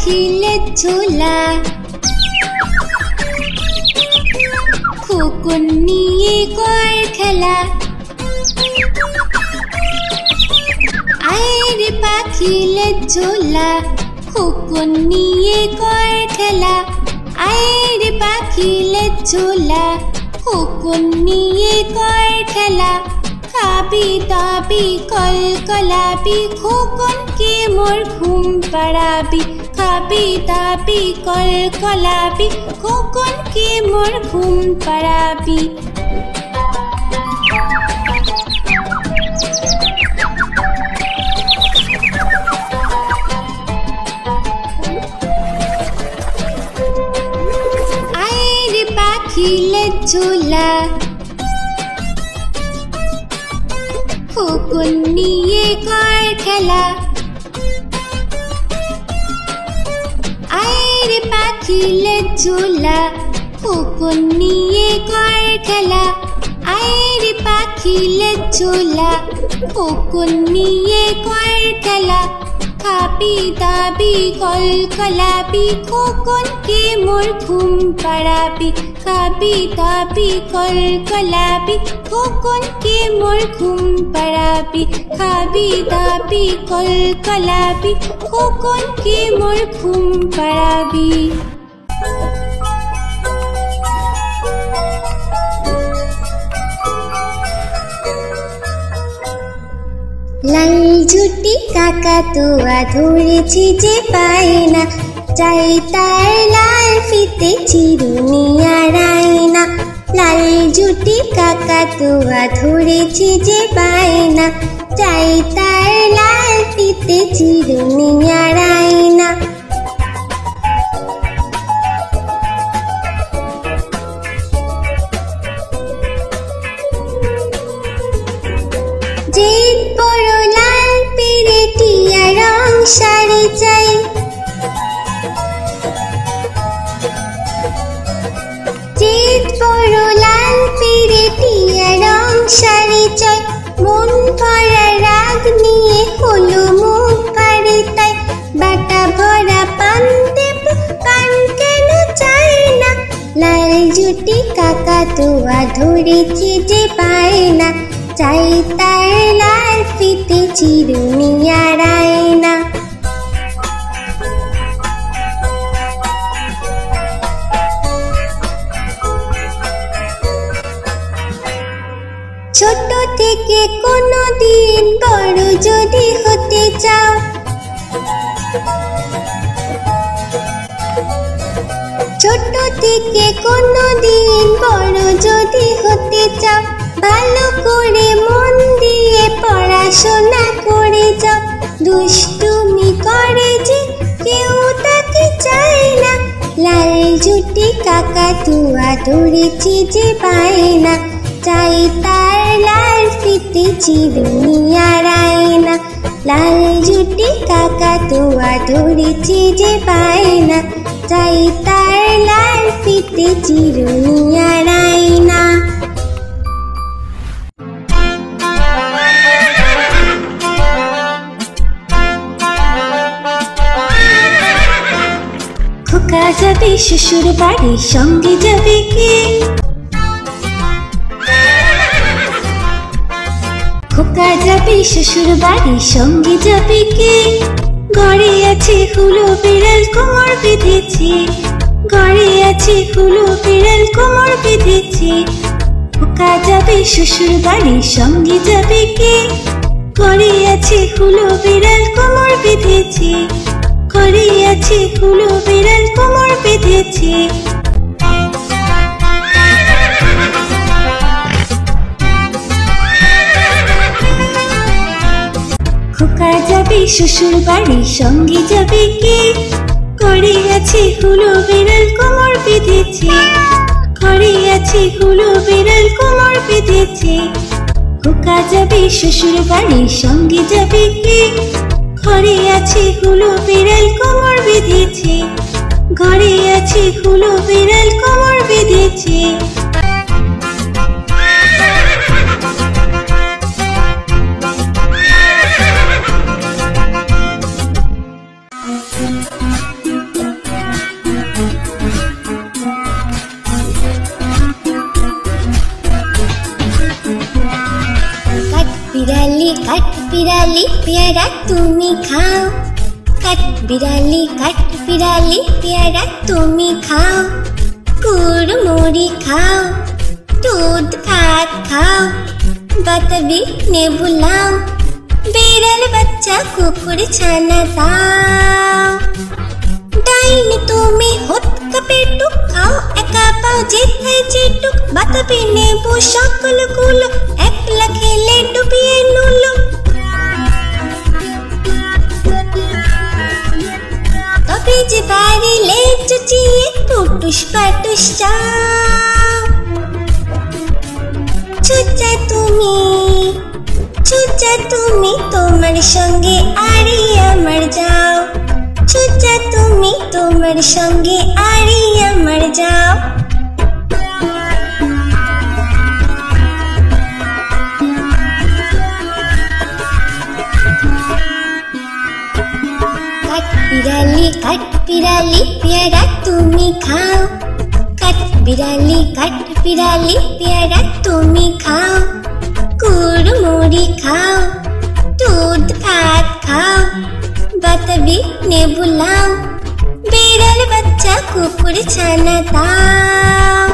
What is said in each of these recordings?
পাখিলে ঝোলা খোকন নিয়ে কর খেলা আয় রে পাখিলে ঝোলা খোকন নিয়ে কর খেলা আয় রে পাখিলে ঝোলা খোকন নিয়ে কর খেলা খাবি দাবি কলকলাবি খোকন কে মোর ঘুম পাড়াবি খাবি দাবি কলকলাবি খোকন কে মোর ঘুম পাড়াবি আয় রে পাখিলে ঝোলা খোকন নিয়ে কর খেলা আয় রে পাখিলে ঝোলা খোকন নিয়ে কর খেলা আয় রে পাখিলে ঝোলা খোকন নিয়ে কর খেলা খাবি দাবি কলকলাবি খোকন কে মোর ঘুম পাড়াবি খাবি দাবি কলকলাবি খোকন কে মোর ঘুম পাড়াবি খাবি দাবি কলকলাবি খোকন কে মোর ঘুম পাড়াবি লাল ঝুটি কাকাতুয়া ধরেছি যে পায় না চাই তার লাল ফিতে চিরুনি আর আয়না লাল ঝুটি কাকাতুয়া ধরেছি যে পায় না চাই তার লাল ফিতে চিরুনি আর আয়না যে বড় লাল পেরেটিয়া রং শাড়ি চাই যে বড় লাল পেরেটিয়া রং শাড়ি চাই মন ভরা রাগ নিয়ে হলো মুখ পারে তাই বাটা ভরা পান দেব পান কেন চাই না লাল ঝুটি কাকাতুয়া ধরেছি যে পায় না চাই তার লাল ফিতে চিরুনি আর আয়না ছোট থেকে কোনো দিন বড় যদি হতে চাও ছোট থেকে কোনো দিন বড় যদি হতে চাও ভালো করে মন দিয়ে পড়াশোনা করে যাও দুষ্টুমি করে যে কেউ তাকে চায় না লাল ঝুটি কাকাতুয়া ধরেছি যে পায় না চাই তার লাল ফিতে চিরুনি আর আয়না লাল ঝুটি কাকাতুয়া ধরেছি যে পায় না চাই তার লাল ফিতে চিরুনি আর আয়না খোকা যাবে শ্বশুর বাড়ি সঙ্গে যাবে কে খোকা যাবে শ্বশুর বাড়ি সঙ্গে যাবে কে ঘরে আছে হুলো বিড়াল কোমর বেঁধেছে ঘরে আছে হুলো বিড়াল কোমর বেঁধেছে খোকা যাবে শ্বশুর বাড়ি সঙ্গে যাবে কে ঘরে আছে হুলো বিড়াল কোমর বেঁধেছে ঘরে আছে হুলো বিড়াল কোমর বেঁধেছে খোকা যাবে শ্বশুর বাড়ি সঙ্গে যাবে কে ঘরে আছে হুলো বিড়াল কোমর বেঁধেছে ঘরে আছে হুলো বিড়াল কোমর বেঁধেছে খোকা যাবে শ্বশুর বাড়ি সঙ্গে যাবে কে ঘরে আছে হুলো বিড়াল কোমর বেঁধেছে ঘরে আছে হুলো বিড়াল কোমর বেঁধেছে কাঠবিড়ালি পেয়ারা তুমি খাও, কাঠবিড়ালি পেয়ারা তুমি খাও, কুড়মুড়ি খাও, দুধ ভাত খাও, বাতাবি নেবু লাও, বিড়াল বাচ্চা কুকুর ছানা দাও। ডাইনি তুমি হুৎকা পেটুক খাও, একা পাও যেথায় যেটুক, বাতাবি নেবু সকলগুলো একলা খেলে ডুবিয়ে নুলো। তবে যে বাড়িলে চুচিয়ে পুটুস পাটুস চাও। ছুঁচা তুমি তোমার সঙ্গে আরি আমার যাও, ছুঁচা তুমি তোমার সঙ্গে আরি আমার যাও। কাঠবিড়ালি পেয়ারা তুমি খাও, কাঠবিড়ালি পেয়ারা তুমি খাও, কুড়মুড়ি খাও, দুধ ভাত খাও, বাতাবি নেবু লাও, বিড়াল বাচ্চা কুকুর ছানা দাও।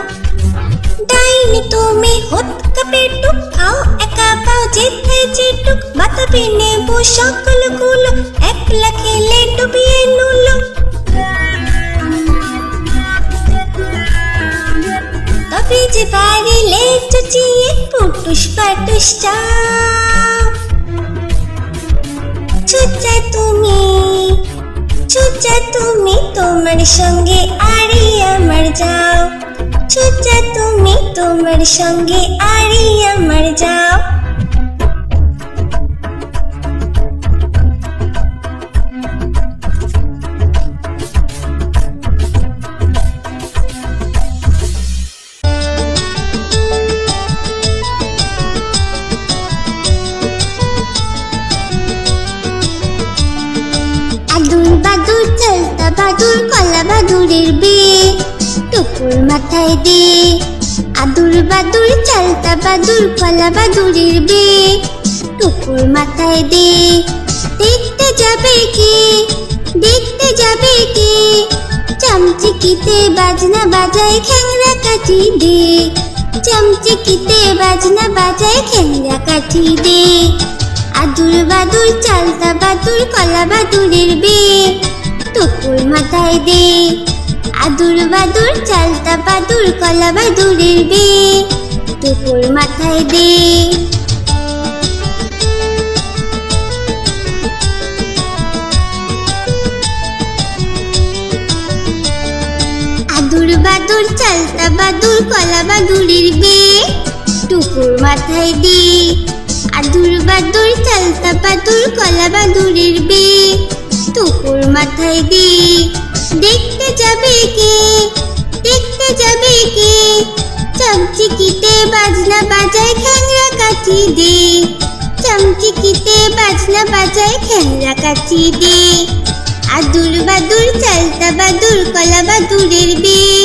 ডাইনি তুমি হুৎকা পেটুক খাও, একা পাও যেথায় যেটুক, বাতাবি নেবু সকলগুলো একলা খেলে ডুবিয়ে নুলো। তবে যে বাড়িলে চুচিয়ে পুটুস পাটুস চাও। ছুঁচা তুমি তোমার সঙ্গে আরি আমার যাও, ছুঁচা তুমি তোমার সঙ্গে আরি আমার যাও। বাদুর চালতা বাদুর কলা বাদুরের বিয়ে টুকুর মাথায় দে। আদুর বাদুর চালতা বাদুর কলা বাদুরের বিয়ে টুকুর মাথায় দে। দেখতে যাবে কে চামচিকিতে বাজনা বাজায় খ্যাংরা কাঠি দে, চামচিকিতে বাজনা বাজায় খ্যাংরা কাঠি দে। আদুর বাদুর চালতা বাদুর কলা বাদুরের বিয়ে টুকুর মাথায় দে। আদুর বাদুর চালতা বাদুর কলা বাদুরের বিয়ে টুকুর মাথায় দে। আদুর বাদুর চালতা বাদুর কলা বাদুরের বিয়ে টুকুর মাথায় দে। আদুর বাদুর চালতা বাদুর কলা বাদুরের বিয়ে টুকুর মাথায় দে। দেখতে যাবে কে চামচিকিতে বাজনা বাজায় খ্যাংরা কাঠি দে, চামচিকিতে বাজনা বাজায় খ্যাংরা কাঠি দে। আদুর বাদুর চালতা বাদুর কলা বাদুরের বিয়ে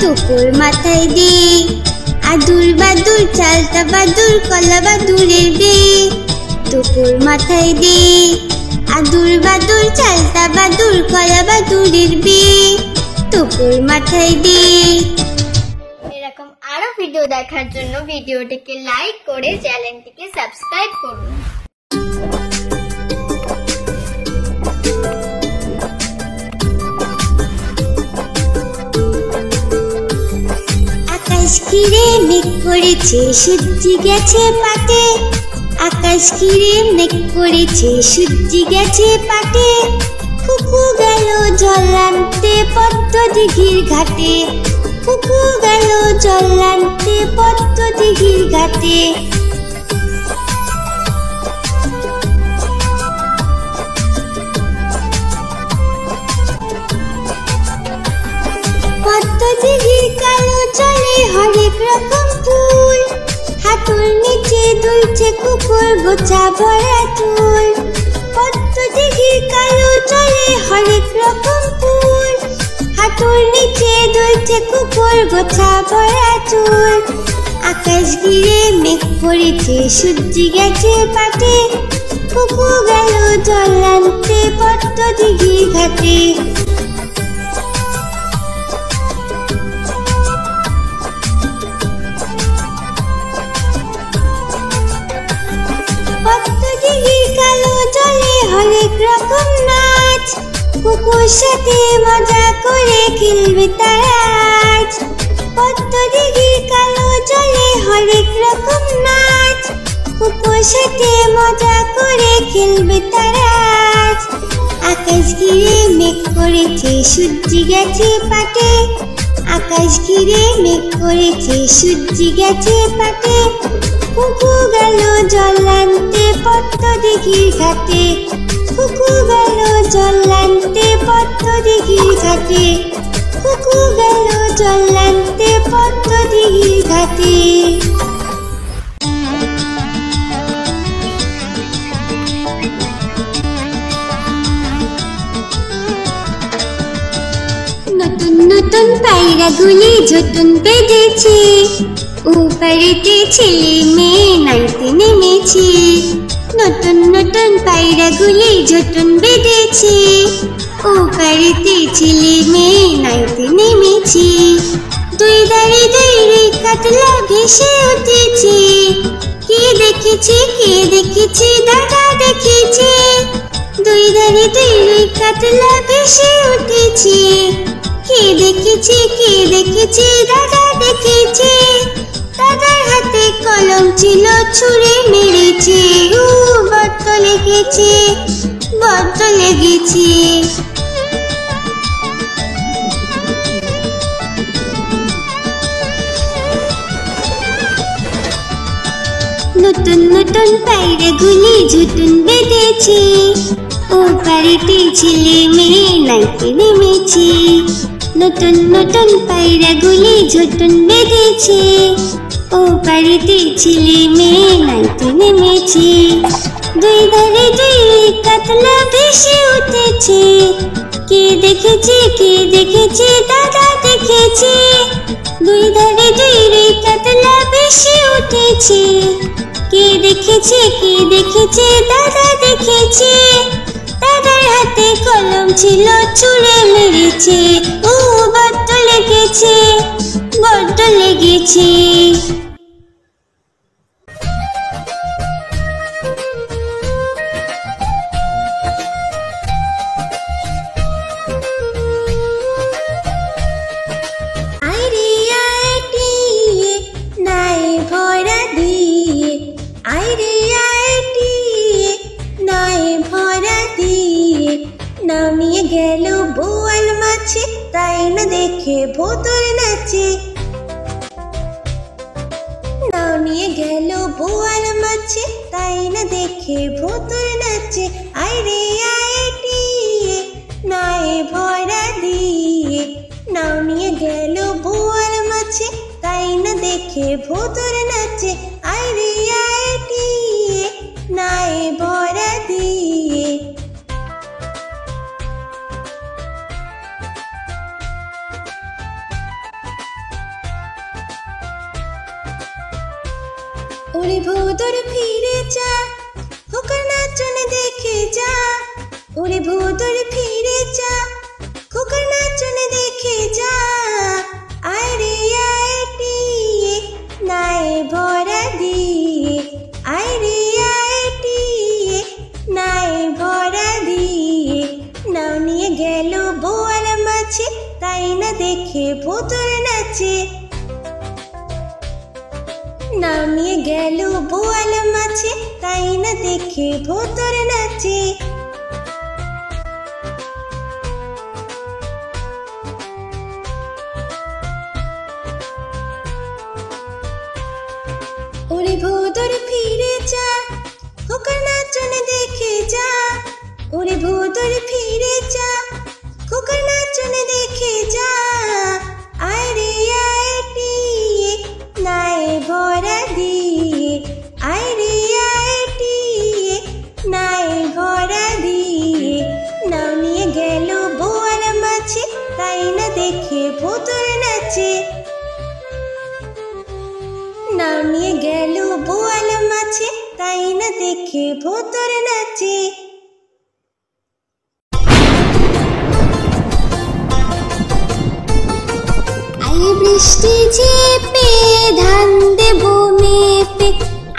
টুকুর মাথায় দে। আদুর বাদুর চালতা বাদুর কলা বাদুরের বিয়ে টুকুর মাথায় দে। আদুর বাদুর চালতা বাদুর কলা বাদুরের বিয়ে টুকুর মাথায় দে। এরকম আরো ভিডিও দেখার জন্য ভিডিওটিকে লাইক করে চ্যানেলটিকে সাবস্ক্রাইব করুন। আকাশ ঘিরে মেঘ করেছে সূর্যি গেছে পাটে, আকাশ ঘিরে মেঘ করেছে সূর্যি গেছে পাটে। কুকু গেল জল আনতে পদ্ম দিঘির ঘাটে, কুকু গেল জল আনতে পদ্ম দিঘির ঘাটে। পদ্ম দিঘির কালো জলে হরেক রকম ফুল, হাঁটুর নিচে দুলছে কুকুর গোছা ভরা চুল। পদ্ম দিঘির কালো জলে হরেক রকম ফুল, হাঁটুর নিচে দুলছে কুকুর গোছা ভরা চুল। আকাশ ঘিরে মেঘ করেছে সূর্যি গেছে পাটে, কুকু গেল জল আনতে পদ্ম দিঘির ঘাটে। পদ্ম দিঘির কালো জলে হরেক রকম নাচ, কুকুর সাথে মজা করে খেলবে তারা আজ। পদ্ম দিঘির কালো জলে হরেক রকম নাচ, কুকুর সাথে মজা করে খেলবে তারা আজ। আকাশ ঘিরে মেঘ করেছে সূর্যি গেছে পাটে, আকাশ ঘিরে মেঘ করেছে সূর্যি গেছে পাটে, কুকু গেল জল আনতে পদ্ম দিঘির ঘাটে, কুকু গেল জল আনতে পদ্ম দিঘির ঘাটে, কুকু গেল জল আনতে পদ্ম দিঘির ঘাটে। নতুন নতুন পায়রাগুলি ঝুটুন বেঁধেছে, ওপারেতে ছেলে মেয়ে নাইতে নেমেছে। নতুন নতুন পায়রাগুলি ঝুটুন বেঁধেছে, ওপারেতে ছেলে মেয়ে নাইতে নেমেছে। দুই ধারে দুই রে কাতলা ভেসে উঠেছে, কে দেখেছে কে দেখেছে দাদা দেখেছে। দুই ধারে দুই রে কাতলা ভেসে উঠেছে, কে দেখেছে কে দেখেছে দাদা দেখেছে। দাদার হাতে কলম ছিল ছুঁড়ে মেরেছে, বড্ড লেগেছে বড্ড লেগেছে। নতুন নতুন পায়রাগুলি ঝুটুন বেঁধেছে, ওপারেতে ছেলে মেয়ে নাইতে নেমেছে। নতুন নতুন পায়রাগুলি ঝুটুন বেঁধেছে, ওপারেতে ছেলে মেয়ে নাইতে নেমেছে। দুই ধারে দুই কাতলা ভেসে উঠেছে, কে দেখেছে কে দেখেছে দাদা দেখেছে। দুই ধারে দুই কাতলা ভেসে উঠেছে, কে দেখেছে কে দেখেছে দাদা দেখেছে। দাদার হাতে কলম ছিল ছুঁড়ে মেরেছে, বড্ড লেগেছে বড্ড লেগেছে। নামিয়ে গেল বোয়াল মাছে, তাই না দেখে ভোতর নাচে। নামিয়ে গেল বোয়াল মাছে, তাই না দেখে ভোতর নাচে। আইরে আইটিয়ে নয় ভরা দিয়ে, নামিয়ে গেল বোয়াল মাছে, তাই না দেখে ভোতর নাচে। আইরে আইটিয়ে নয় ভরা দিয়ে। ওরে ভোতর ফিরে যা, খোকার নাচন দেখে যা। ওরে ভোতর ফিরে যা, খোকার নাচন দেখে যা। আইরে আইটিয়ে নাই ভরা দিয়ে, আইরে আইটিয়ে নাই ভরা দিয়ে। নাও নিয়ে গেল বোয়াল মাছে, তাই না দেখে ভোতর নাচে। নামিয়ে গেল বোয়াল মাছে, তাই না দেখে ভোতর নাচে। ওরে ভোতর ফিরে যা, খোকার নাচন দেখে যা। ওরে ভোতর ফিরে যা, খোকার নাচন দেখে যা। আইরে আইটিয়ে নাই ভরা দিয়ে, আইরে আইটিয়ে নাই ভরা দিয়ে। নাও নিয়ে গেল বোয়াল মাছে, তাই না দেখে ভোতর নাচে। নাও নিয়ে গেল বোয়াল দেখে ভোতর নাচে। আই বৃষ্টি ঝেপে ধান দেব মেপে,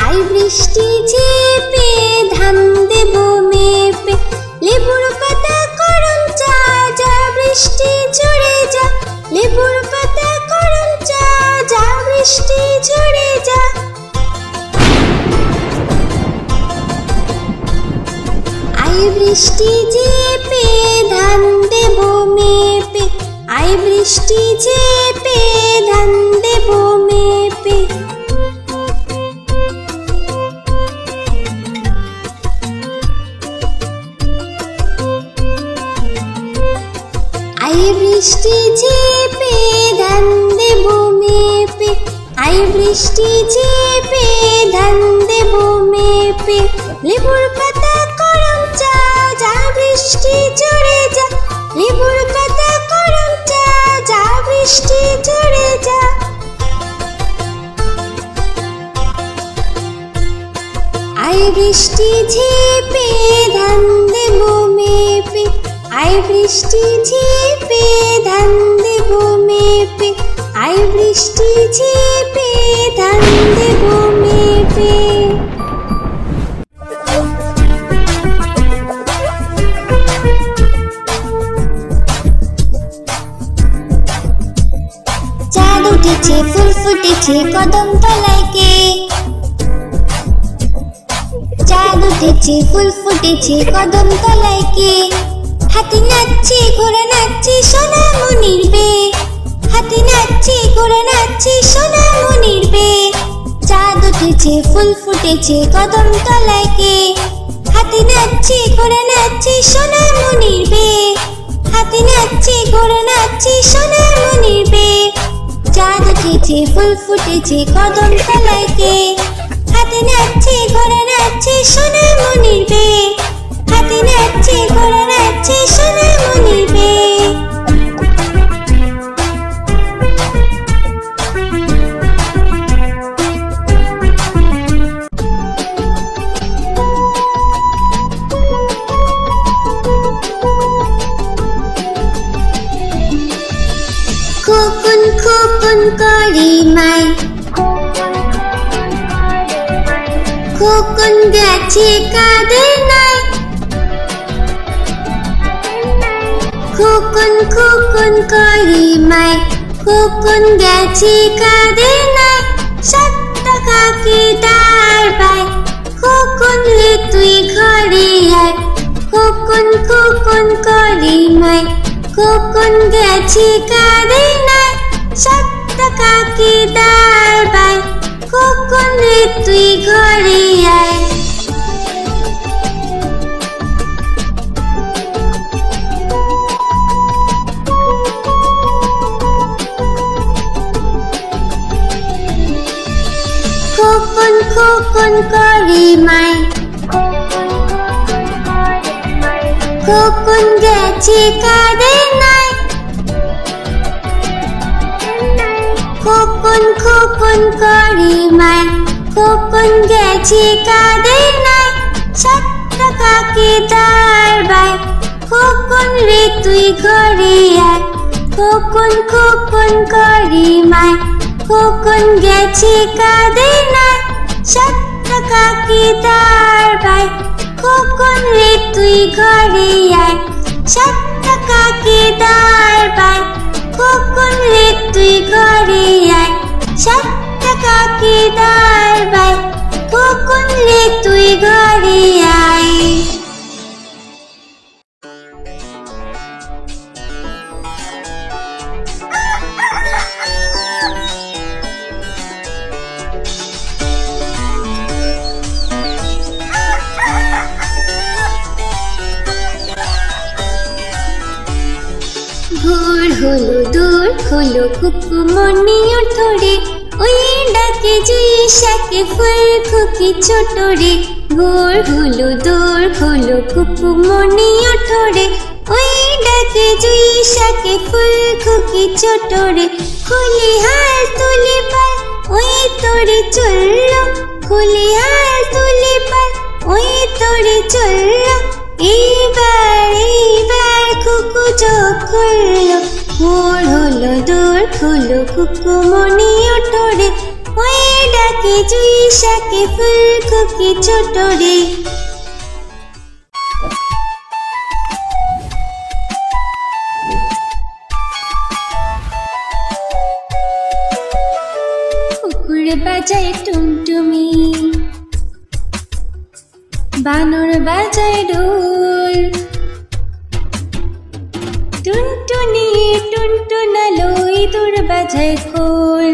আই বৃষ্টি ঝেপে ধান দেব মেপে, লেবুর পাতা করম চা যা বৃষ্টি ঝরে যা, লেবুর পাতা করম চা যা বৃষ্টি ঝরে যা। আই বৃষ্টি ঝেপে ধান দেব মেপে, আই বৃষ্টি ঝেপে ধান দেব মেপে। আই বৃষ্টি ঝেপে ধান দেব মেপে, আই বৃষ্টি ঝেপে ধান দেব মেপে, লেবুর পাতা করম চা যা বৃষ্টি ঝরে যা, লেবুর পাতা করম চা যা বৃষ্টি ঝরে যা। আই বৃষ্টি ঝেপে ধান দেব মেপে, আই বৃষ্টি ঝেপে ধান দেব মেপে, আই বৃষ্টি ঝেপে ধান দেব মেপে। চাঁদ উঠেছে ফুল ফুটেছে কদম তলায় কে, চাঁদ উঠেছে ফুল ফুটেছে কদম তলায় কে, হাতি নাচছে ঘোড়া নাচছে সোনা মনির বে, হাতি নাচছে ঘোড়া নাচছে সোনা মনির বে। চাঁদ উঠেছে ফুল ফুটেছে কদম তলায় কে, হাতি নাচছে ঘোড়া নাচছে সোনা মনির বে, হাতি নাচছে ঘোড়া নাচছে সোনা মনির বে। চাঁদ উঠেছে ফুল ফুটেছে কদম তলায় কে, হাতি নাচছে ঘোড়া নাচছে সোনা মনির বে, হাতি নাচছে ঘোড়া নাচছে সোনা মনির বে। খোকন খোকন করে মাই, খোকন গেছে কাদের নাই, খোকন খোকন করে মাই, খোকন গেছে কাদের নাই, 7 টাকাকে দাঁড় পায়, খোকন রে তুই ঘরে আয়, খোকন খোকন করে মাই, খোকন গেছে কাদের নাই, 7 টাকাকে দাঁড় পায়, খোকন রে তুই ঘরে আয়। খোকন খোকন করে মাই, খোকন গেছে কাদের নাই, খোকন খোকন করে মাই, খোকন গেছে কাদের নাই, 7 টাকাকে দাঁড় পায়, খোকন রে তুই ঘরে আয়, খোকন খোকন করে মাই, খোকন গেছে কাদের নাই, 7 টাকাকে দাঁড় পায়, খোকন রে তুই ঘরে আয়, 7 টাকাকে দাঁড় পায়, খোকন রে তুই ঘরে আয়, 7 টাকাকে দাঁড় পায়, খোকন রে তুই ঘরে আয়। ভোর হলো দূর হলো কুকুমনি ধরে, ওই ডাকে জুইশাকে ফুল খুকি ছোট রে। ভোর হলো দূর হলো কুকুমনি ধরে, ওই ডাকে জুইশাকে ফুল খুকি ছোট রে। খুলি হার তুলি পাল ওই তোরে চললো, খুলি হার তুলি পাল তোরে চলল এইবার কুকু চোখ খুলল মোর হলো দূর খুলো কুকু মনি ওঠরে ওই ডাকে জুই শাকে ফুলকপি ছোট রে কুকুর বাজায় টুমটুমি বানর বাজায় ঢোল টুনটুনি টুনটুনালো ইঁদুর বাজায় খোল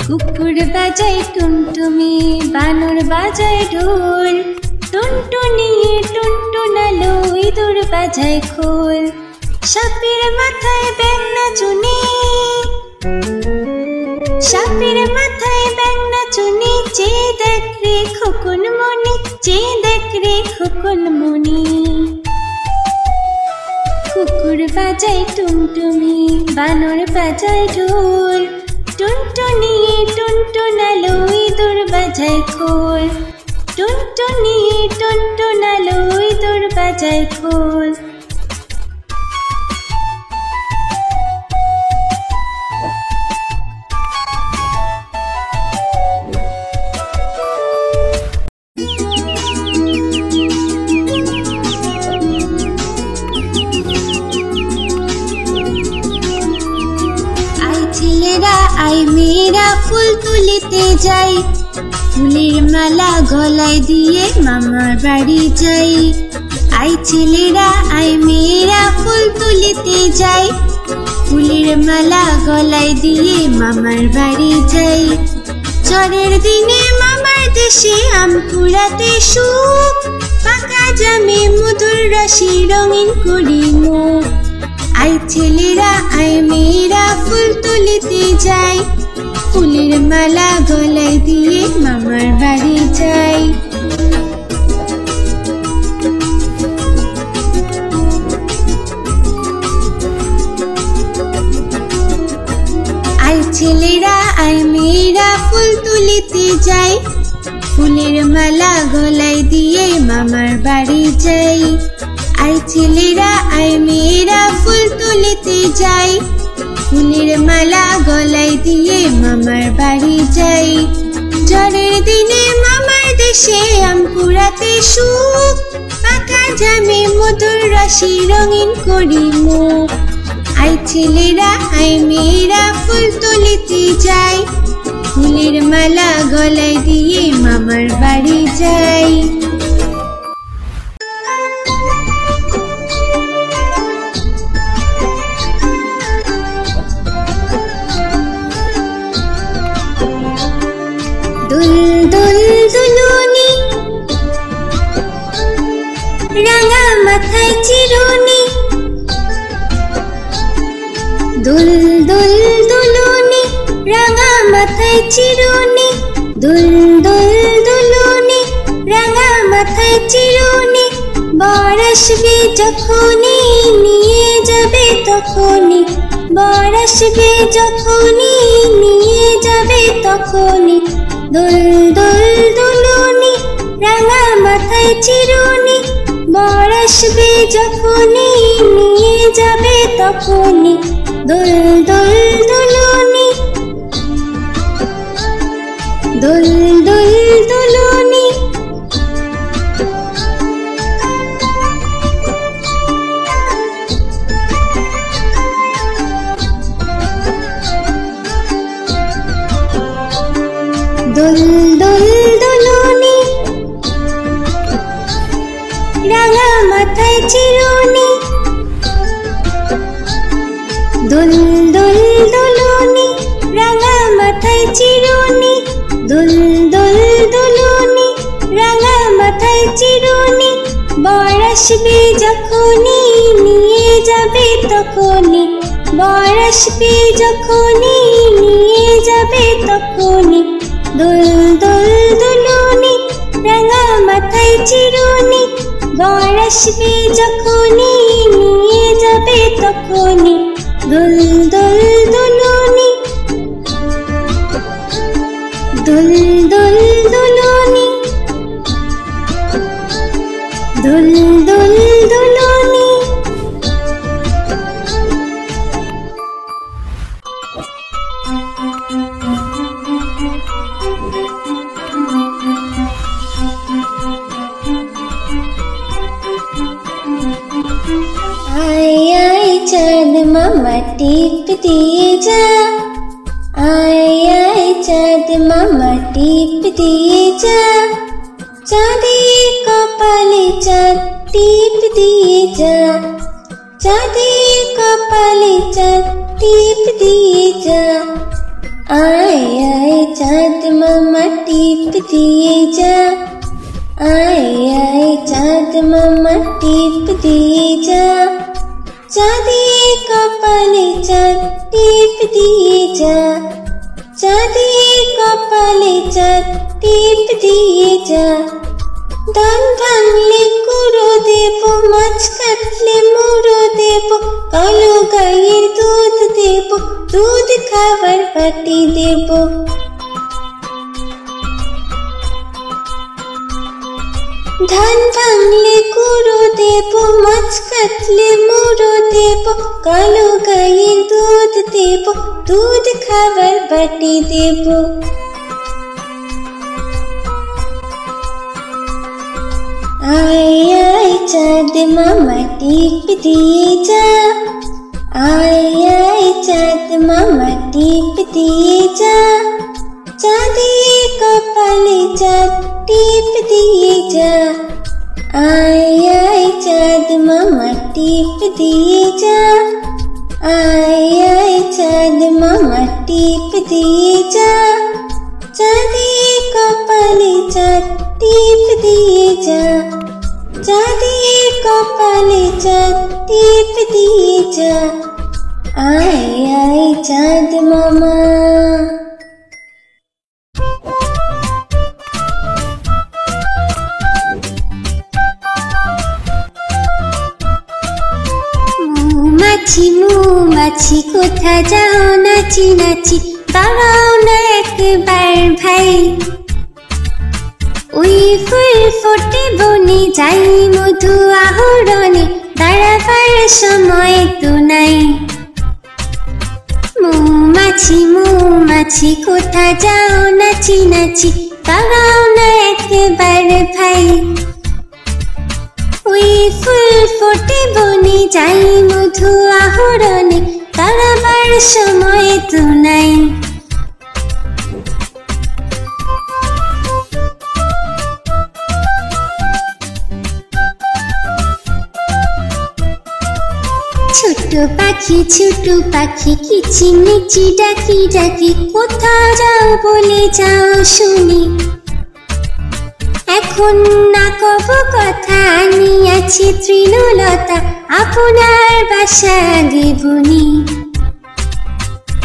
কুকুর বাজায় টুনটুমি বানর বাজায় ঢোল টুনটুনি টুনটুনালো ইঁদুর বাজায় খোল সাপের মাথায় ব্যাঙ নাচুনি সাপের মাথায় ব্যাঙ নাচুনি চেয়ে দেখ রে খোকন মনি চেয়ে দেখ রে খোকন মনি কুকুর বাজায় টুনটুমি বানর বাজায় ঢোল টুনটুনি টুনটুনালো ইঁদুর বাজায় খোল টুনটুনি টুনটুনালো ইঁদুর বাজায় খোল আই মেয়েরা ফুল তুলিতে যাই ফুলের মালা গলায় দিয়ে মামার বাড়ি যাই আই ছেলেরা আই মেয়েরা ফুল তুলিতে যাই ফুলের মালা গলায় দিয়ে মামার বাড়ি যাই ঝড়ের দিনে মামার দেশে আম কুড়াতে সুখ পাকা জামে মধুর রসে রঙিন করি মুখ আই ছেলেরা আই মেয়েরা ফুল তুলিতে যাই ফুলের মালা গলায় দিয়ে মামার বাড়ি যাই আই ছেলেরা আই মেয়েরা ফুল তুলিতে যাই ফুলের মালা গলায় দিয়ে মামার বাড়ি যাই আই ছেলেরা আই মেয়েরা ফুল তুলিতে যাই ফুলের মালা গলায় দিয়ে মামার বাড়ি যাই ঝড়ের দিনে মামার দেশে আম কুড়াতে সুখ পাকা জামে মধুর রসে রঙিন করি মুখ আই ছেলেরা আই মেয়েরা ফুল তুলিতে যাই ফুলের মালা গলায় দিয়ে মামার বাড়ি যাই দুলদুলুনি রাঙা মাথায় চিরুনি দুলদুলুনি রাঙা মাথায় চিরুনি দুলদুলুনি রাঙা মাথায় চিরুনি বর আসবে যখনই নিয়ে যাবে তখনই বর আসবে যখনই নিয়ে যাবে তখনই দুলদুলুনি রাঙা মাথায় চিরুনি বর আসবে যখনই নিয়ে যাবে তখনই দুলদুলুনি দুলদুলুনি দুলদুলুনি রাঙা মাথায় চিরুনি দুলদুলুনি রাঙা মাথায় চিরুনি দুলদুলুনি রাঙা মাথায় চিরুনি বর আসবে যখনই নিয়ে যাবে তখনই বর আসবে যখনই নিয়ে যাবে তখনই দুলদুলুনি রাঙা মাথায় চিরুনি বর আসবে যখনই নিয়ে যাবে তখনই দুলদুলুনি দুলদুলুনি দুল দুল দুলনি। आय आय चाँद मामा टीप दिए जा, आय आय चाँद मामा टीप दिए जा, चाँदी कपाले चाँद टीप दिए जा, चाँदी कपाले चाँद टीप दिए जा। आय आय चाँद मामा टीप दिए जा, आय आय चाँद मामा टीप दिए जा, चाँदी कपाले चाँद टीप दिए जा, चाँदी कपाले चाँद टीप दिए जा। धान भांगले कुड़ो देबो, माछ काटले मुड़ो देबो, कालो गायेर दूध देबो, दूध खाবার বাটি देबो। धान भांगले कुड़ो देबो, माछ काटले मुड़ो देबो, कालो गायेर दूध देबो, दूध खाবার বাটি देबो। आय आय चाँद मामा टीप दिए जा, आय आय चाँद मामा टीप दिए जा, चाँदी कपाले चाँद टीप दिए जा, आय आय चाँद मामा टीप दिए जा, आय आय चाँद मामा टीप दिए जा, चाँदी कपाले चाँद टीप दिए जा, चाँदी कपाले चाँद टीप दिए जा। आय आय चाँद मामा। মৌমাছি মৌমাছি কোথা যাও নাচি নাচি, দাঁড়াও না একবার ভাই। ওই ফুল ফোটে বনে যাই মধু আহরণে, দাঁড়াবার সময় তো নাই। মৌমাছি মৌমাছি কোথা যাও নাচি নাচি, দাঁড়াও না একবার ভাই। ওই ফুল ফোটে বনে যাই মধু আহরণে, দাঁড়াবার সময় তো নাই। ছোট পাখি কিচিমিচি ডাকি ডাকি, কোথা যাও বলে যাও শুনি। এখন না কব কথা আনিয়াছি তৃণলতা, আপনার বাসা আগে বুনি।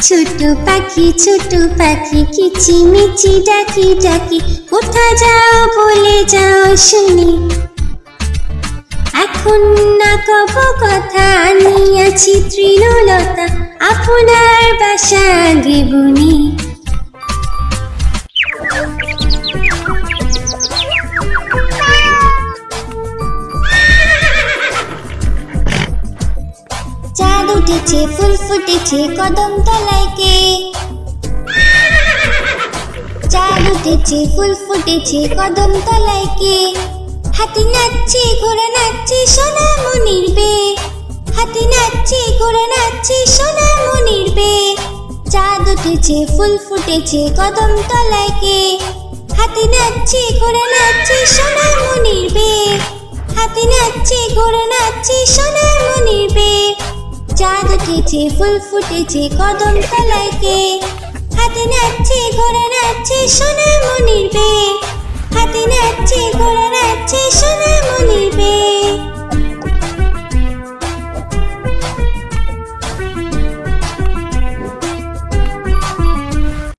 ছোট পাখি কিচিমিচি ডাকি ডাকি, কোথা যাও বলে যাও শুনি। এখন না কব কথা আনিয়াছি তৃণলতা, আপনার বাসা আগে বুনি। চাঁদ উঠেছে ফুল ফুটেছে কদম তলায় কে, চাঁদ উঠেছে ফুল ফুটেছে কদম তলায় কে। হাতি নাচছে ঘোড়া নাচছে সোনা মনির বে, হাতি নাচছে ঘোড়া নাচছে সোনা মনির বে। চাঁদ উঠেছে ফুল ফুটেছে কদম তলায় কে, হাতি নাচছে ঘোড়া নাচছে সোনা মনির বে, হাতি নাচছে ঘোড়া নাচছে সোনা মনির বে। চাঁদ উঠেছে ফুল ফুটেছে কদম তলায় কে, হাতি নাচছে ঘোড়া নাচছে সোনা মনির বে, হাতি নাচছে ঘোড়া নাচছে সোনা